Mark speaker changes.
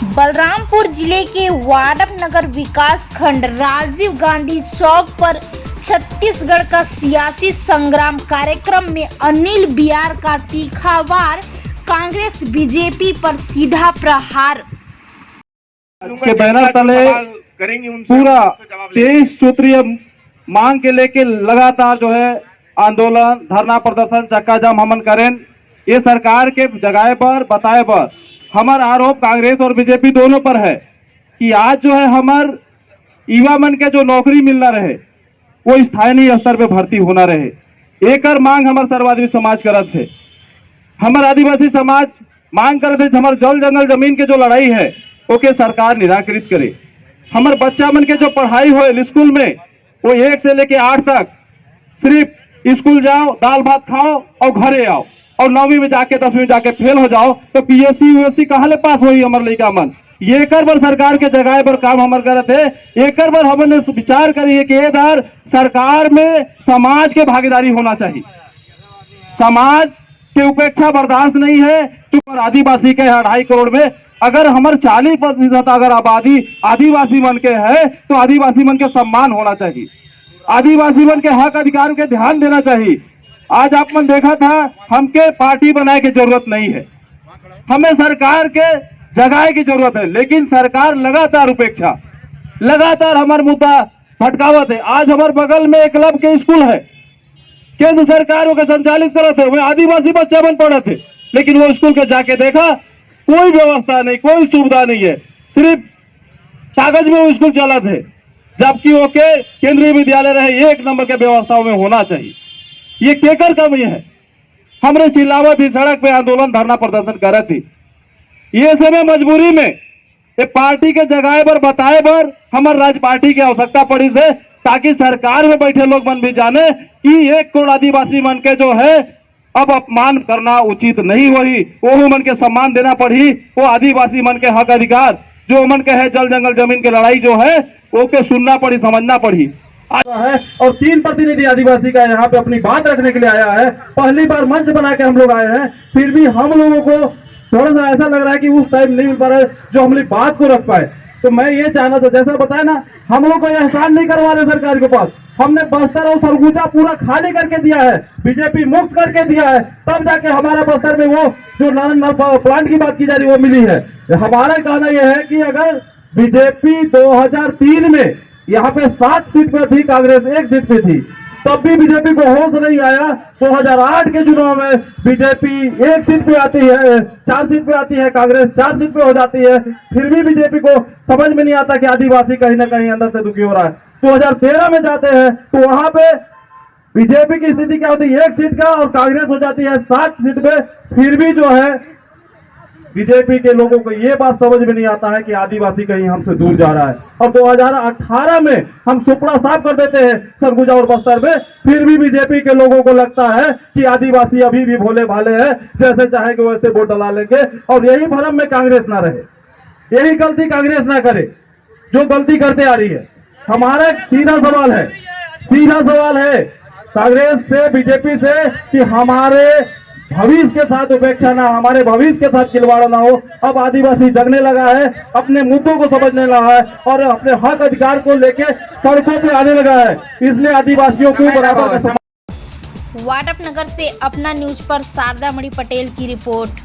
Speaker 1: बलरामपुर जिले के वाड्डफनगर विकास खंड राजीव गांधी चौक पर छत्तीसगढ़ का सियासी संग्राम कार्यक्रम में अनिल बियार का तीखा वार, कांग्रेस बीजेपी पर सीधा प्रहार।
Speaker 2: के बैनर तले पूरा 23 सूत्रीय मांग के लेके लगातार जो है आंदोलन, धरना प्रदर्शन, चक्का जाम हमन करें। ये सरकार के जगह पर बताए पर हमार आरोप कांग्रेस और बीजेपी दोनों पर है कि आज जो है हमार युवा मन के जो नौकरी मिलना रहे वो स्थानीय स्तर पे भर्ती होना रहे। एक मांग हमार सर्वाधिक समाज करत है। हमार आदिवासी समाज मांग करते थे हमार जल जंगल जमीन के जो लड़ाई है ओके सरकार निराकृत करे। हमार बच्चा मन के जो पढ़ाई हो स्कूल में वो 1 से लेके 8 तक सिर्फ स्कूल जाओ, दाल भात खाओ और घरे आओ, और 9वीं में जाके 10वीं में जाके फेल हो जाओ तो पीएससी यूएससी कहाँ ले पास होई हमार लड़का मन। ये कर बार सरकार के जगह पर काम हमार करत है। एक बार हमने विचार करिए कि इधर सरकार में समाज के भागीदारी होना चाहिए। समाज के उपेक्षा बर्दाश्त नहीं है। तो आदिवासी के 2.5 करोड़ में अगर हमारे 40% अगर आबादी आदिवासी मन के है तो आदिवासी मन के सम्मान होना चाहिए। आदिवासी मन के हक अधिकार के ध्यान देना चाहिए। आज आप मन देखा था हमके पार्टी बनाए की जरूरत नहीं है, हमें सरकार के जगह की जरूरत है। लेकिन सरकार लगातार उपेक्षा, लगातार हमारा मुद्दा भटकावत है। आज हमारे बगल में एक क्लब के स्कूल है, केंद्र सरकार के संचालित करते थे, वह आदिवासी बच्चे बन पड़े थे, लेकिन वो स्कूल के जाके देखा कोई व्यवस्था नहीं, कोई सुविधा नहीं है, सिर्फ कागज में वो स्कूल चला थे। जबकि वो के केंद्रीय विद्यालय रहे 1 नंबर के व्यवस्थाओं में होना चाहिए। ये केकर कमी है। हमने चिल्लावत थी, सड़क पे आंदोलन धरना प्रदर्शन करे थी। ये समय मजबूरी में ये पार्टी के जगह पर बताए पर हमारे राज्य पार्टी की आवश्यकता पड़ी से, ताकि सरकार में बैठे लोग मन भी जाने कि 1 करोड़ आदिवासी मन के जो है अब अपमान करना उचित नहीं हुई। वो मन के सम्मान देना पड़ी। वो आदिवासी मन के हक अधिकार जो मन के है, जल जंगल जमीन की लड़ाई जो है वो के सुनना पड़ी, समझना पड़ी है। और 3 प्रतिनिधि आदिवासी का यहाँ पे अपनी बात रखने के लिए आया है। पहली बार मंच बना के हम लोग आए हैं, फिर भी हम लोगों को थोड़ा सा ऐसा लग रहा है कि उस टाइम नहीं मिल पा रहा है जो हमारी बात को रख पाए। तो मैं ये चाहना था, जैसा बताया ना, हम लोग को एहसान नहीं करवा रहे सरकार के पास। हमने बस्तर और सरगुजा पूरा खाली करके दिया है, बीजेपी मुक्त करके दिया है, तब जाके हमारा बस्तर में वो जो नारायण प्लांट की बात की जा रही है वो मिली है। हमारा कहना यह है कि अगर बीजेपी 2003 में यहाँ पे 7 सीट पे थी, कांग्रेस 1 सीट पे थी, तब भी बीजेपी को होश नहीं आया। 2008 के चुनाव में बीजेपी 1 सीट पे आती है, 4 सीट पे आती है, कांग्रेस 4 सीट पे हो जाती है, फिर भी बीजेपी को समझ में नहीं आता कि आदिवासी कहीं ना कहीं अंदर से दुखी हो रहा है। 2013 में जाते हैं तो वहां पे बीजेपी की स्थिति क्या होती है, 1 सीट का, और कांग्रेस हो जाती है 7 सीट पे। फिर भी जो है बीजेपी के लोगों को ये बात समझ में नहीं आता है कि आदिवासी कहीं हमसे दूर जा रहा है। और 2018 में हम सुपड़ा साफ कर देते हैं सरगुजा और बस्तर में, फिर भी बीजेपी के लोगों को लगता है कि आदिवासी अभी भी भोले भाले हैं, जैसे चाहेंगे वैसे वोट डला लेंगे। और यही भरम में कांग्रेस ना रहे, यही गलती कांग्रेस ना करे जो गलती करते आ रही है। हमारा सीधा सवाल है, सीधा सवाल है कांग्रेस से, बीजेपी से, कि हमारे भविष्य के साथ उपेक्षा ना, हमारे भविष्य के साथ खिलवाड़ ना हो। अब आदिवासी जगने लगा है, अपने मुद्दों को समझने लगा है और अपने हक अधिकार को लेके सड़कों पे आने लगा है। इसलिए आदिवासियों को बराबर का।
Speaker 1: वाड्डफनगर से अपना न्यूज पर शारदा मणि पटेल की रिपोर्ट।